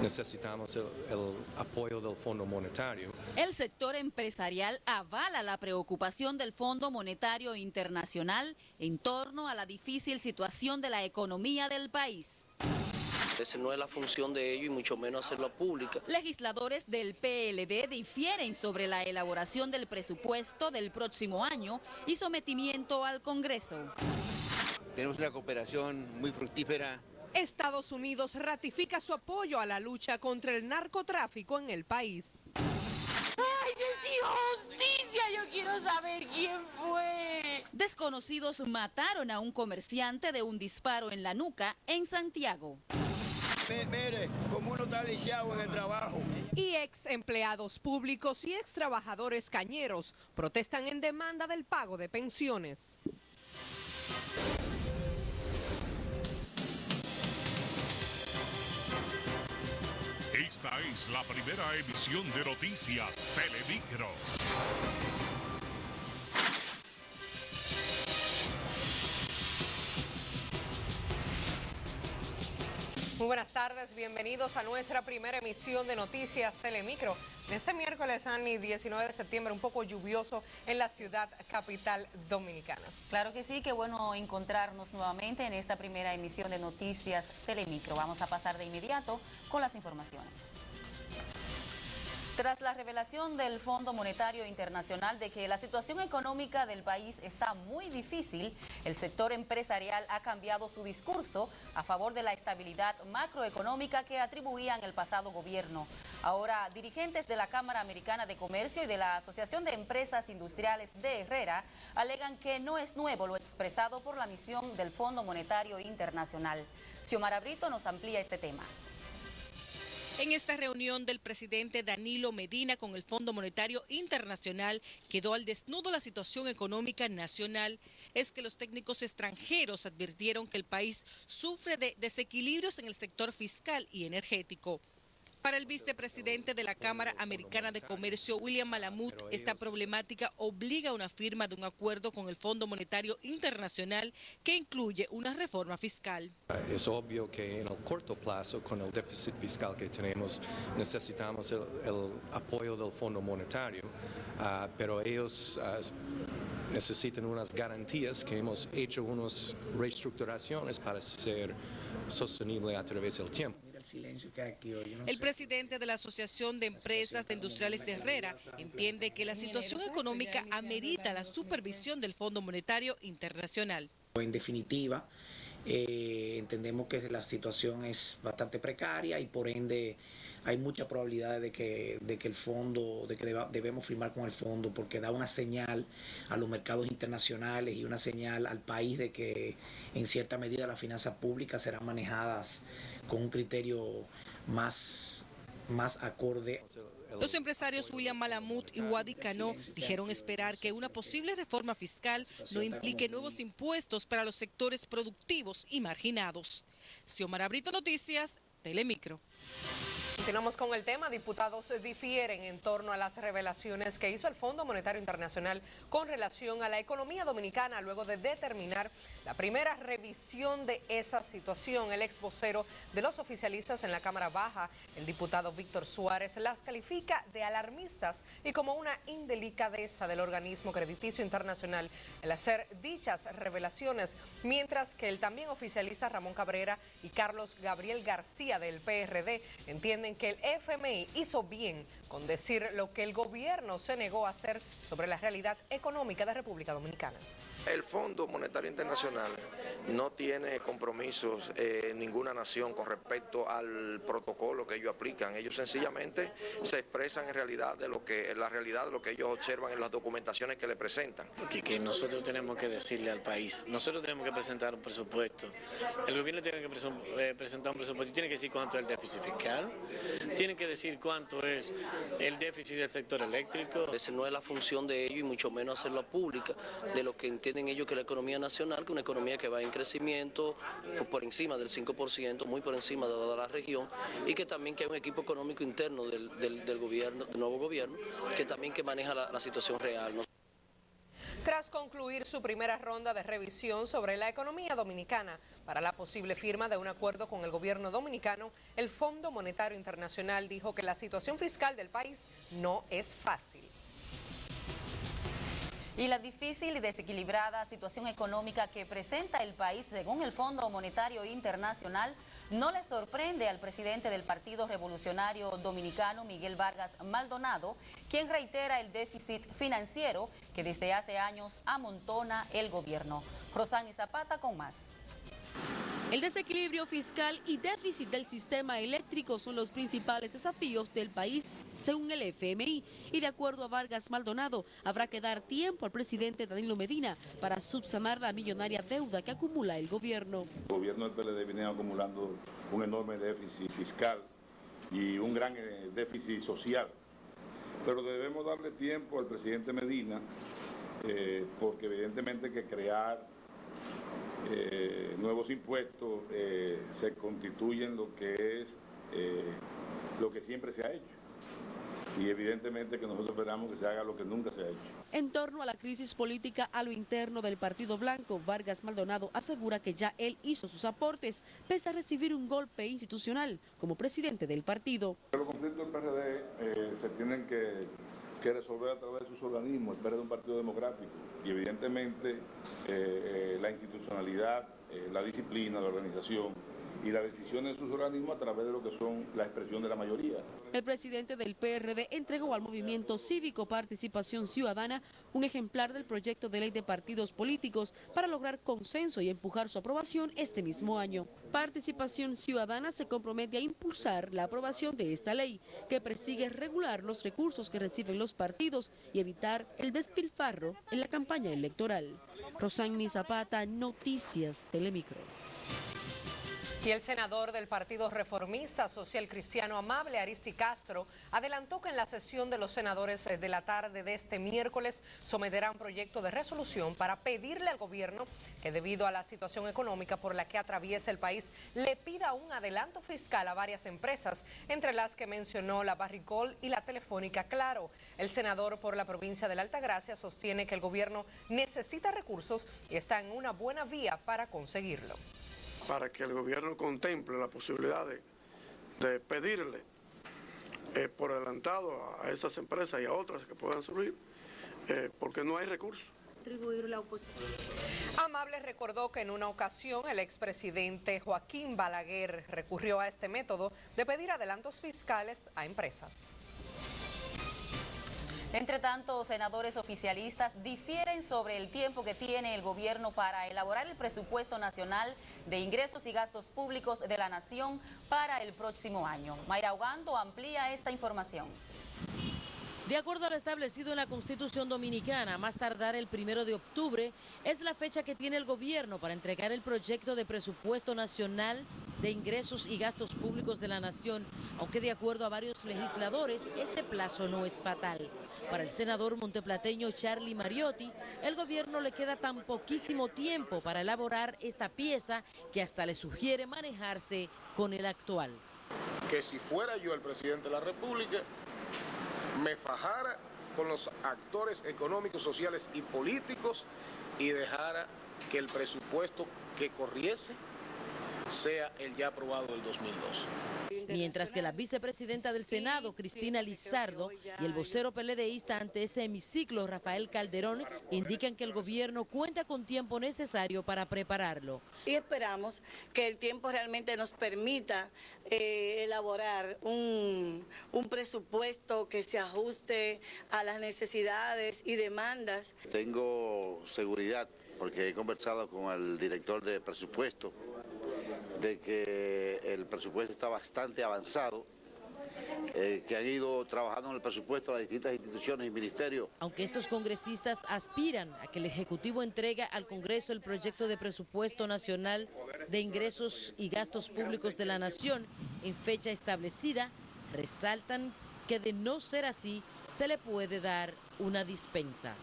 necesitamos el apoyo del Fondo Monetario. El sector empresarial avala la preocupación del Fondo Monetario Internacional en torno a la difícil situación de la economía del país. Esa no es la función de ellos y mucho menos hacerlo pública. Legisladores del PLD difieren sobre la elaboración del presupuesto del próximo año y sometimiento al Congreso. Tenemos una cooperación muy fructífera. Estados Unidos ratifica su apoyo a la lucha contra el narcotráfico en el país. ¡Ay, yo exijo justicia! Yo quiero saber quién fue. Desconocidos mataron a un comerciante de un disparo en la nuca en Santiago. Mire, como uno está lisiado en el trabajo. Y ex empleados públicos y ex trabajadores cañeros protestan en demanda del pago de pensiones. Esta es la primera emisión de Noticias Telemicro. Muy buenas tardes, bienvenidos a nuestra primera emisión de Noticias Telemicro. Este miércoles, Ani, 19 de septiembre, un poco lluvioso en la ciudad capital dominicana. Claro que sí, qué bueno encontrarnos nuevamente en esta primera emisión de Noticias Telemicro. Vamos a pasar de inmediato con las informaciones. Tras la revelación del Fondo Monetario Internacional de que la situación económica del país está muy difícil, el sector empresarial ha cambiado su discurso a favor de la estabilidad macroeconómica que atribuían el pasado gobierno. Ahora, dirigentes de la Cámara Americana de Comercio y de la Asociación de Empresas Industriales de Herrera alegan que no es nuevo lo expresado por la misión del Fondo Monetario Internacional. Xiomara Brito nos amplía este tema. En esta reunión del presidente Danilo Medina con el Fondo Monetario Internacional quedó al desnudo la situación económica nacional. Es que los técnicos extranjeros advirtieron que el país sufre de desequilibrios en el sector fiscal y energético. Para el vicepresidente de la Cámara Americana de Comercio, William Malamud, esta problemática obliga a una firma de un acuerdo con el Fondo Monetario Internacional que incluye una reforma fiscal. Es obvio que en el corto plazo, con el déficit fiscal que tenemos, necesitamos el apoyo del Fondo Monetario, pero ellos necesitan unas garantías que hemos hecho unas reestructuraciones para ser sostenible a través del tiempo. El presidente de la Asociación de Empresas Industriales de Herrera entiende que la situación económica amerita la supervisión del Fondo Monetario Internacional. En definitiva, entendemos que la situación es bastante precaria y por ende hay mucha probabilidad de que el fondo, debemos firmar con el fondo porque da una señal a los mercados internacionales y una señal al país de que en cierta medida las finanzas públicas serán manejadas con un criterio más acorde. Los empresarios William Malamud y Wadi Cano dijeron esperar que una posible reforma fiscal no implique nuevos impuestos para los sectores productivos y marginados. Xiomara Brito, Noticias, Telemicro. Continuamos con el tema. Diputados difieren en torno a las revelaciones que hizo el Fondo Monetario Internacional con relación a la economía dominicana luego de determinar la primera revisión de esa situación. El ex vocero de los oficialistas en la Cámara Baja, el diputado Víctor Suárez, las califica de alarmistas y como una indelicadeza del organismo crediticio internacional el hacer dichas revelaciones, mientras que el también oficialista Ramón Cabrera y Carlos Gabriel García del PRD entienden que el FMI hizo bien con decir lo que el gobierno se negó a hacer sobre la realidad económica de República Dominicana. El Fondo Monetario Internacional no tiene compromisos ninguna nación con respecto al protocolo que ellos aplican. Ellos sencillamente se expresan en realidad de la realidad de lo que ellos observan en las documentaciones que le presentan. Que nosotros tenemos que decirle al país, nosotros tenemos que presentar un presupuesto. El gobierno tiene que presentar un presupuesto y tiene que decir cuánto es el déficit fiscal, tiene que decir cuánto es el déficit del sector eléctrico. Esa no es la función de ellos y mucho menos hacerlo pública de lo que entienden ellos que la economía nacional, que una economía que va en crecimiento por encima del 5%, muy por encima de toda la región, y que también que hay un equipo económico interno del gobierno, del nuevo gobierno, que también que maneja la situación real, ¿no? Tras concluir su primera ronda de revisión sobre la economía dominicana para la posible firma de un acuerdo con el gobierno dominicano, el Fondo Monetario Internacional dijo que la situación fiscal del país no es fácil. Y la difícil y desequilibrada situación económica que presenta el país, según el Fondo Monetario Internacional, no le sorprende al presidente del Partido Revolucionario Dominicano, Miguel Vargas Maldonado, quien reitera el déficit financiero que desde hace años amontona el gobierno. Rosani Zapata con más. El desequilibrio fiscal y déficit del sistema eléctrico son los principales desafíos del país, según el FMI. Y de acuerdo a Vargas Maldonado, habrá que dar tiempo al presidente Danilo Medina para subsanar la millonaria deuda que acumula el gobierno. El gobierno del PLD viene acumulando un enorme déficit fiscal y un gran déficit social. Pero debemos darle tiempo al presidente Medina porque evidentemente hay que crear nuevos impuestos se constituyen lo que es lo que siempre se ha hecho y evidentemente que nosotros esperamos que se haga lo que nunca se ha hecho. En torno a la crisis política a lo interno del Partido Blanco, Vargas Maldonado asegura que ya él hizo sus aportes pese a recibir un golpe institucional como presidente del partido. Los conflictos del PRD se tienen que resolver a través de sus organismos. El PRD es un partido democrático y evidentemente la institucionalidad, la disciplina, la organización y la decisión de sus organismos a través de lo que son la expresión de la mayoría. El presidente del PRD entregó al movimiento cívico Participación Ciudadana un ejemplar del proyecto de ley de partidos políticos para lograr consenso y empujar su aprobación este mismo año. Participación Ciudadana se compromete a impulsar la aprobación de esta ley, que persigue regular los recursos que reciben los partidos y evitar el despilfarro en la campaña electoral. Rosani Zapata, Noticias Telemicro. Y el senador del Partido Reformista Social Cristiano Amable, Aristi Castro, adelantó que en la sesión de los senadores de la tarde de este miércoles someterá un proyecto de resolución para pedirle al gobierno que debido a la situación económica por la que atraviesa el país, le pida un adelanto fiscal a varias empresas, entre las que mencionó la Barrickgold y la Telefónica Claro. El senador por la provincia de la Altagracia sostiene que el gobierno necesita recursos y está en una buena vía para conseguirlo. Para que el gobierno contemple la posibilidad de pedirle por adelantado a esas empresas y a otras que puedan surgir, porque no hay recursos. Amable recordó que en una ocasión el expresidente Joaquín Balaguer recurrió a este método de pedir adelantos fiscales a empresas. Entre tanto, senadores oficialistas difieren sobre el tiempo que tiene el gobierno para elaborar el presupuesto nacional de ingresos y gastos públicos de la nación para el próximo año. Mayra Ogando amplía esta información. De acuerdo a lo establecido en la Constitución Dominicana, más tardar el 1 de octubre es la fecha que tiene el gobierno para entregar el proyecto de presupuesto nacional de ingresos y gastos públicos de la nación, aunque de acuerdo a varios legisladores, este plazo no es fatal. Para el senador monteplateño Charlie Mariotti, el gobierno le queda tan poquísimo tiempo para elaborar esta pieza que hasta le sugiere manejarse con el actual. Que si fuera yo el presidente de la República, me fajara con los actores económicos, sociales y políticos y dejara que el presupuesto que corriese sea el ya aprobado del 2002. Mientras que la vicepresidenta del Senado, Cristina Lizardo, y el vocero PLDista ante ese hemiciclo, Rafael Calderón, indican que el gobierno cuenta con tiempo necesario para prepararlo. Y esperamos que el tiempo realmente nos permita elaborar un presupuesto que se ajuste a las necesidades y demandas. Tengo seguridad, porque he conversado con el director de presupuesto, de que el presupuesto está bastante avanzado, que han ido trabajando en el presupuesto las distintas instituciones y ministerios. Aunque estos congresistas aspiran a que el Ejecutivo entregue al Congreso el proyecto de presupuesto nacional de ingresos y gastos públicos de la nación en fecha establecida, resaltan que de no ser así, se le puede dar una dispensa.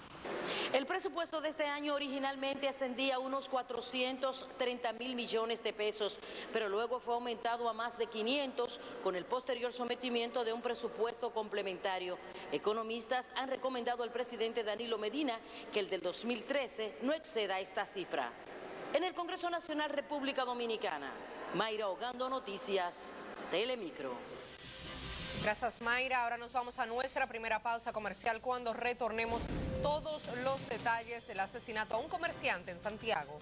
El presupuesto de este año originalmente ascendía a unos 430.000 millones de pesos, pero luego fue aumentado a más de 500 con el posterior sometimiento de un presupuesto complementario. Economistas han recomendado al presidente Danilo Medina que el del 2013 no exceda esta cifra. En el Congreso Nacional República Dominicana, Mayra Ogando, Noticias Telemicro. Gracias, Mayra. Ahora nos vamos a nuestra primera pausa comercial. Cuando retornemos, todos los detalles del asesinato a un comerciante en Santiago.